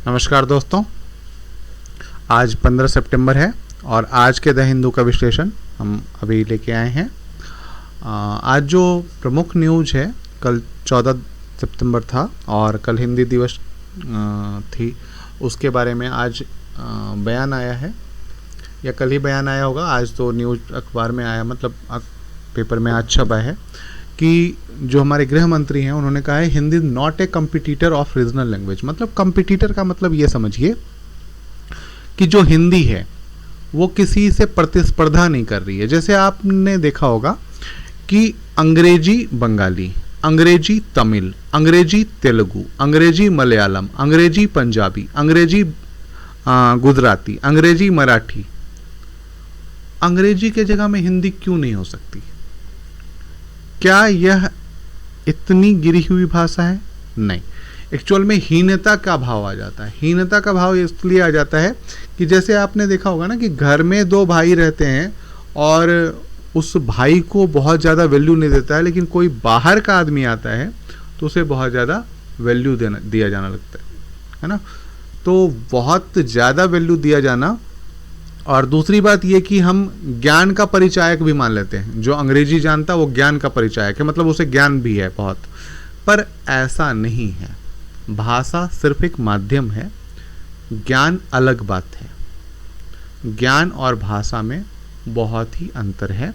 नमस्कार दोस्तों, आज 15 सितंबर है और आज के द हिंदू का विश्लेषण हम अभी लेके आए हैं। आज जो प्रमुख न्यूज़ है, कल 14 सितंबर था और कल हिंदी दिवस थी, उसके बारे में आज बयान आया है या कल ही बयान आया होगा। आज तो न्यूज़ अखबार में आया, मतलब पेपर में आज छपा है कि जो हमारे गृह मंत्री हैं उन्होंने कहा है Hindi not a competitor of regional language. मतलब कंपिटिटर का मतलब ये समझिए कि जो हिंदी है वो किसी से प्रतिस्पर्धा नहीं कर रही है। जैसे आपने देखा होगा कि अंग्रेजी बंगाली, अंग्रेजी तमिल, अंग्रेजी तेलुगु, अंग्रेजी मलयालम, अंग्रेजी पंजाबी, अंग्रेजी गुजराती, अंग्रेजी मराठी, अंग्रेजी के जगह में हिंदी क्यों नहीं हो सकती? क्या यह इतनी गिरी हुई भाषा है? नहीं, एक्चुअल में हीनता का भाव आ जाता है। हीनता का भाव इसलिए आ जाता है कि जैसे आपने देखा होगा ना कि घर में दो भाई रहते हैं और उस भाई को बहुत ज़्यादा वैल्यू नहीं देता है, लेकिन कोई बाहर का आदमी आता है तो उसे बहुत ज़्यादा वैल्यू दिया जाना लगता है ना। तो बहुत ज़्यादा वैल्यू दिया जाना। और दूसरी बात ये कि हम ज्ञान का परिचायक भी मान लेते हैं। जो अंग्रेजी जानता वो ज्ञान का परिचायक है, मतलब उसे ज्ञान भी है बहुत। पर ऐसा नहीं है, भाषा सिर्फ एक माध्यम है, ज्ञान अलग बात है। ज्ञान और भाषा में बहुत ही अंतर है।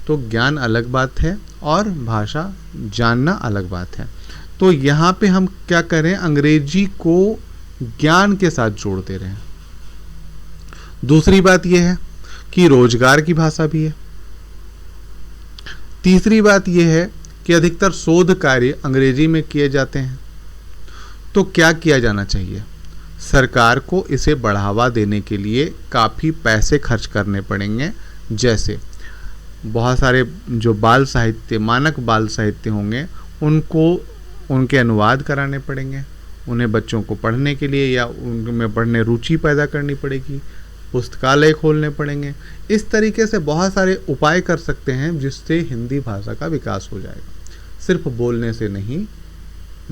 तो ज्ञान अलग बात है और भाषा जानना अलग बात है। तो यहाँ पे हम क्या करें, अंग्रेजी को ज्ञान के साथ जोड़ते रहें। दूसरी बात यह है कि रोजगार की भाषा भी है। तीसरी बात यह है कि अधिकतर शोध कार्य अंग्रेजी में किए जाते हैं। तो क्या किया जाना चाहिए? सरकार को इसे बढ़ावा देने के लिए काफ़ी पैसे खर्च करने पड़ेंगे। जैसे बहुत सारे जो बाल साहित्य, मानक बाल साहित्य होंगे, उनको उनके अनुवाद कराने पड़ेंगे। उन्हें बच्चों को पढ़ने के लिए या उनमें पढ़ने रुचि पैदा करनी पड़ेगी। पुस्तकालय खोलने पड़ेंगे। इस तरीके से बहुत सारे उपाय कर सकते हैं जिससे हिंदी भाषा का विकास हो जाएगा। सिर्फ बोलने से नहीं,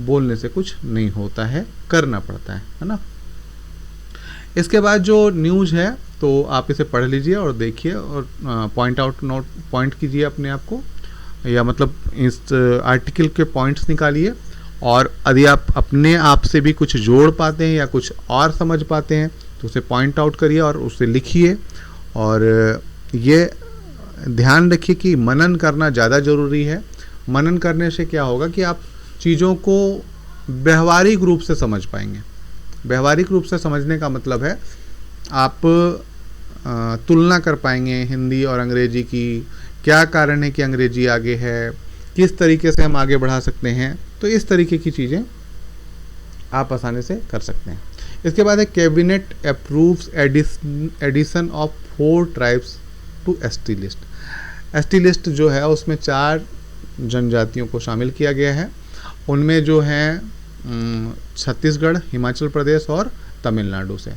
बोलने से कुछ नहीं होता है, करना पड़ता है ना। इसके बाद जो न्यूज़ है तो आप इसे पढ़ लीजिए और देखिए और पॉइंट कीजिए अपने आप को, या मतलब इस आर्टिकल के पॉइंट्स निकालिए। और यदि आप अपने आप से भी कुछ जोड़ पाते हैं या कुछ और समझ पाते हैं तो उसे पॉइंट आउट करिए और उसे लिखिए। और ये ध्यान रखिए कि मनन करना ज़्यादा ज़रूरी है। मनन करने से क्या होगा कि आप चीज़ों को व्यवहारिक रूप से समझ पाएंगे। व्यवहारिक रूप से समझने का मतलब है आप तुलना कर पाएंगे हिंदी और अंग्रेजी की। क्या कारण है कि अंग्रेजी आगे है, किस तरीके से हम आगे बढ़ा सकते हैं। तो इस तरीके की चीज़ें आप आसानी से कर सकते हैं। इसके बाद है cabinet approves addition of 4 tribes to ST list. ST list जो है उसमें 4 जनजातियों को शामिल किया गया है। उनमें जो हैं छत्तीसगढ़, हिमाचल प्रदेश और तमिलनाडु से।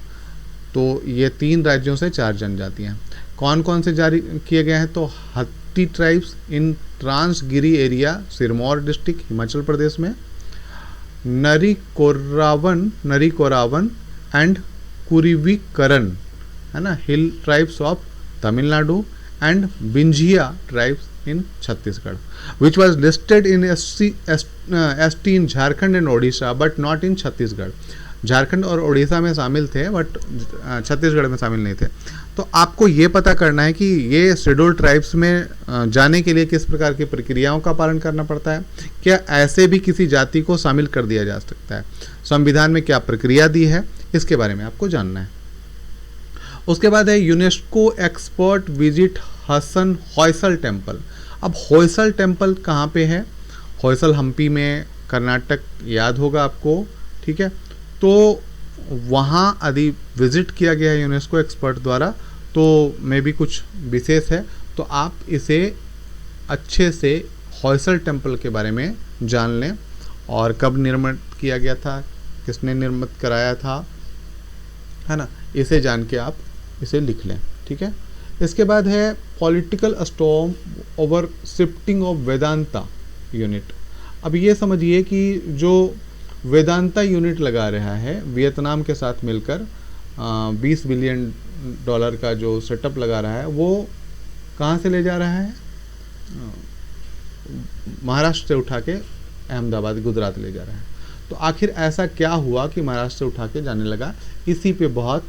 तो ये 3 राज्यों से 4 जनजातियाँ। कौन कौन से जारी किए गए हैं? तो Hatti tribes in Transgiri area, Sirmaur district, Himachal Pradesh में। नरी कोरावन एंड कुरीविकरन, है ना, hill tribes of Tamil Nadu, and Binjhia tribes in Chhattisgarh, which was listed in ST in Jharkhand and Odisha but not in Chhattisgarh. Jharkhand और उड़ीसा में शामिल थे बट छत्तीसगढ़ में शामिल नहीं थे। तो आपको ये पता करना है कि ये शेड्यूल्ड ट्राइब्स में जाने के लिए किस प्रकार की प्रक्रियाओं का पालन करना पड़ता है। क्या ऐसे भी किसी जाति को शामिल कर दिया जा सकता है? संविधान में क्या प्रक्रिया दी है, इसके बारे में आपको जानना है। उसके बाद है UNESCO expert visit Hassan Hoysala temple. अब होयसल टेम्पल कहाँ पे है? होयसल हम्पी में, कर्नाटक, याद होगा आपको, ठीक है। तो वहाँ यदि विजिट किया गया है यूनेस्को एक्सपर्ट द्वारा तो मे भी कुछ विशेष है। तो आप इसे अच्छे से होयसल टेम्पल के बारे में जान लें और कब निर्मित किया गया था, किसने निर्मित कराया था, है ना। इसे जान के आप इसे लिख लें, ठीक है। इसके बाद है political storm over shifting of Vedanta unit. अब ये समझिए कि जो वेदांता यूनिट लगा रहा है वियतनाम के साथ मिलकर, 20 बिलियन डॉलर का जो सेटअप लगा रहा है, वो कहाँ से ले जा रहा है? महाराष्ट्र से उठा के अहमदाबाद, गुजरात ले जा रहा है। तो आखिर ऐसा क्या हुआ कि महाराष्ट्र से उठा के जाने लगा? इसी पे बहुत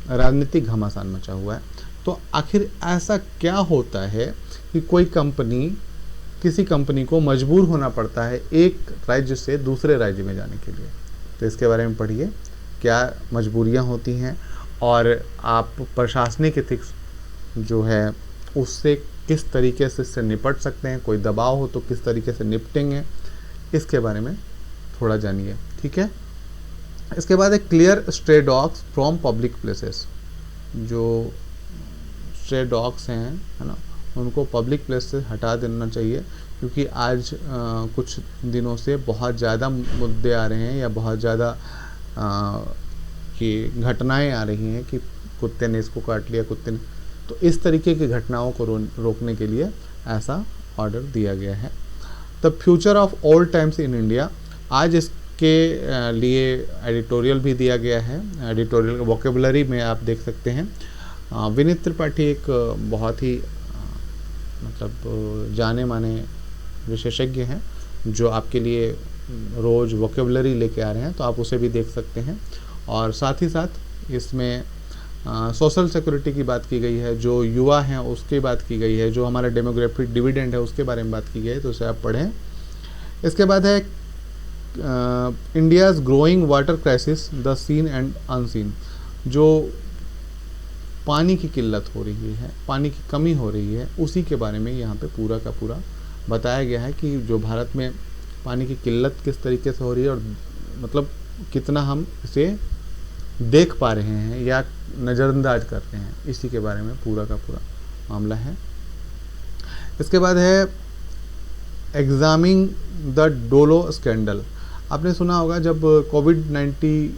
राजनीतिक घमासान मचा हुआ है। तो आखिर ऐसा क्या होता है कि कोई कंपनी, किसी कंपनी को मजबूर होना पड़ता है एक राज्य से दूसरे राज्य में जाने के लिए? तो इसके बारे में पढ़िए, क्या मजबूरियां होती हैं और आप प्रशासनिक एथिक्स जो है उससे किस तरीके से इससे निपट सकते हैं, कोई दबाव हो तो किस तरीके से निपटेंगे, इसके बारे में थोड़ा जानिए, ठीक है। इसके बाद है clear stray dogs from public places. जो स्ट्रे डॉग्स हैं, है ना, उनको पब्लिक प्लेस से हटा देना चाहिए, क्योंकि आज कुछ दिनों से बहुत ज़्यादा मुद्दे आ रहे हैं या बहुत ज़्यादा कि घटनाएं आ रही हैं कि कुत्ते ने इसको काट लिया, कुत्ते ने, तो इस तरीके की घटनाओं को रोकने के लिए ऐसा ऑर्डर दिया गया है। The future of old times in India, आज इसके लिए एडिटोरियल भी दिया गया है। एडिटोरियल वोकेबलरी में आप देख सकते हैं, विनीत त्रिपाठी एक बहुत ही मतलब जाने माने विशेषज्ञ हैं जो आपके लिए रोज़ वोकेबलरी लेके आ रहे हैं, तो आप उसे भी देख सकते हैं। और साथ ही साथ इसमें सोशल सिक्योरिटी की बात की गई है, जो युवा हैं उसकी बात की गई है, जो हमारा डेमोग्राफिक डिविडेंड है उसके बारे में बात की गई है, तो उसे आप पढ़ें। इसके बाद है India's growing water crisis, the seen and unseen. जो पानी की किल्लत हो रही है, पानी की कमी हो रही है, उसी के बारे में यहाँ पे पूरा का पूरा बताया गया है कि जो भारत में पानी की किल्लत किस तरीके से हो रही है और मतलब कितना हम इसे देख पा रहे हैं या नज़रअंदाज कर रहे हैं, इसी के बारे में पूरा का पूरा मामला है। इसके बाद है एग्जामिंग द डोलो स्कैंडल। आपने सुना होगा जब कोविड-19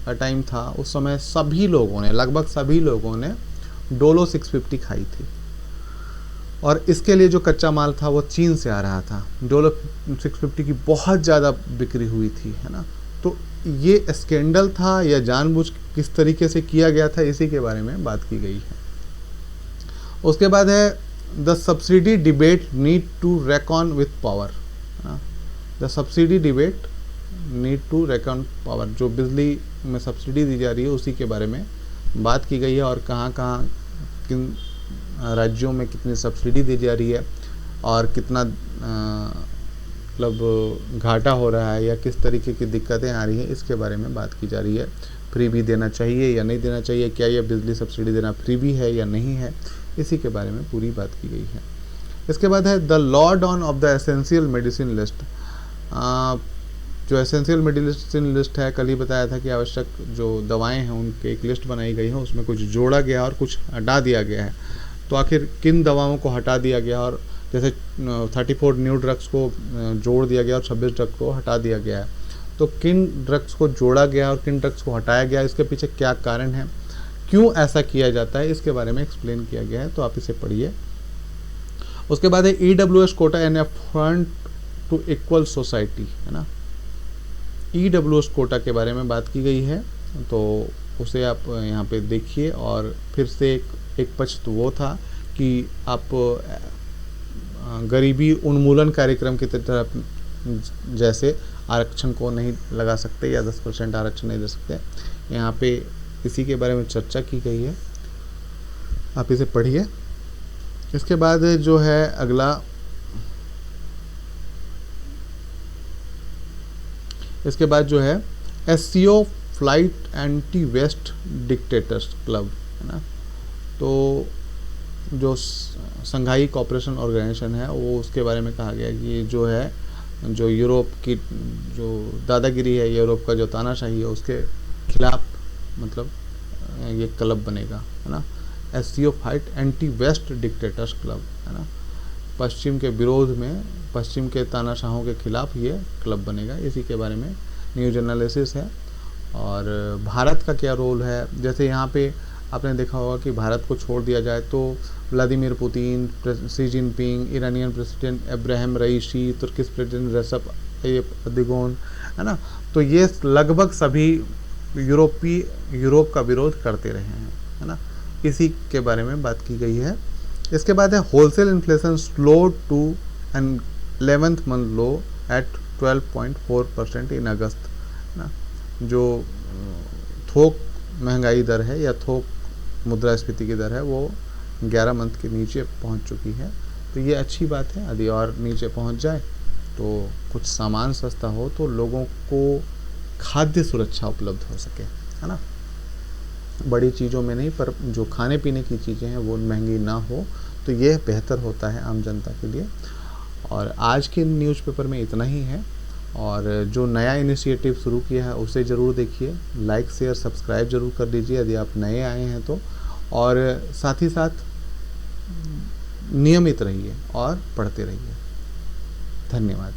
का टाइम था, उस समय सभी लोगों ने, लगभग सभी लोगों ने डोलो 650 खाई थी, और इसके लिए जो कच्चा माल था वो चीन से आ रहा था। डोलो 650 की बहुत ज़्यादा बिक्री हुई थी, है ना। तो ये स्कैंडल था या जानबूझ किस तरीके से किया गया था, इसी के बारे में बात की गई है। उसके बाद है the subsidy debate need to reckon with power. The subsidy debate need to reckon power, जो बिजली में सब्सिडी दी जा रही है उसी के बारे में बात की गई है, और कहाँ कहाँ किन राज्यों में कितनी सब्सिडी दी जा रही है और कितना मतलब घाटा हो रहा है या किस तरीके की दिक्कतें आ रही हैं, इसके बारे में बात की जा रही है। फ्री भी देना चाहिए या नहीं देना चाहिए, क्या यह बिजली सब्सिडी देना फ्री भी है या नहीं है, इसी के बारे में पूरी बात की गई है। इसके बाद है the law down of the essential medicine list. जो एसेंशियल मेडिसिन लिस्ट है, कल ही बताया था कि आवश्यक जो दवाएं हैं उनकी एक लिस्ट बनाई गई है, उसमें कुछ जोड़ा गया और कुछ हटा दिया गया है। तो आखिर किन दवाओं को हटा दिया गया, और जैसे 34 न्यू ड्रग्स को जोड़ दिया गया और 26 ड्रग्स को हटा दिया गया है, तो किन ड्रग्स को जोड़ा गया और किन ड्रग्स को हटाया गया, इसके पीछे क्या कारण है, क्यों ऐसा किया जाता है, इसके बारे में एक्सप्लेन किया गया है, तो आप इसे पढ़िए। उसके बाद है EWS quota an affront to equal society, है ना। EWS कोटा के बारे में बात की गई है, तो उसे आप यहाँ पे देखिए। और फिर से एक पक्ष तो वो था कि आप गरीबी उन्मूलन कार्यक्रम की तरह जैसे आरक्षण को नहीं लगा सकते या 10% आरक्षण नहीं दे सकते, यहाँ पे इसी के बारे में चर्चा की गई है, आप इसे पढ़िए। इसके बाद जो है अगला, इसके बाद जो है SCO flight anti west dictators club, है ना। तो जो संघाई कॉपरेशन ऑर्गेनाइजेशन है वो, उसके बारे में कहा गया कि जो है, जो यूरोप की जो दादागिरी है, यूरोप का जो तानाशाही है, उसके खिलाफ मतलब ये क्लब बनेगा, है ना। SCO fight anti west dictators club, है ना। पश्चिम के विरोध में, पश्चिम के तानाशाहों के खिलाफ ये क्लब बनेगा, इसी के बारे में न्यूज एनालिसिस है। और भारत का क्या रोल है, जैसे यहाँ पे आपने देखा होगा कि भारत को छोड़ दिया जाए तो Vladimir Putin, Xi Jinping, Iranian president Ibrahim Raisi, Turkish president Recep ये प्रतिगोन, है ना। तो ये लगभग सभी यूरोप का विरोध करते रहे हैं, है ना। इसी के बारे में बात की गई है। इसके बाद है wholesale inflation slow to an 11th month low at 12.4% in August, है ना। जो थोक महंगाई दर है या थोक मुद्रास्फीति की दर है वो 11 मंथ के नीचे पहुंच चुकी है। तो ये अच्छी बात है। यदि और नीचे पहुंच जाए तो कुछ सामान सस्ता हो तो लोगों को खाद्य सुरक्षा उपलब्ध हो सके, है ना। बड़ी चीज़ों में नहीं, पर जो खाने पीने की चीज़ें हैं वो महंगी ना हो, तो ये बेहतर होता है आम जनता के लिए। और आज के न्यूज़पेपर में इतना ही है। और जो नया इनिशिएटिव शुरू किया है उसे ज़रूर देखिए, लाइक शेयर सब्सक्राइब ज़रूर कर लीजिए यदि आप नए आए हैं तो। और साथ ही साथ नियमित रहिए और पढ़ते रहिए। धन्यवाद।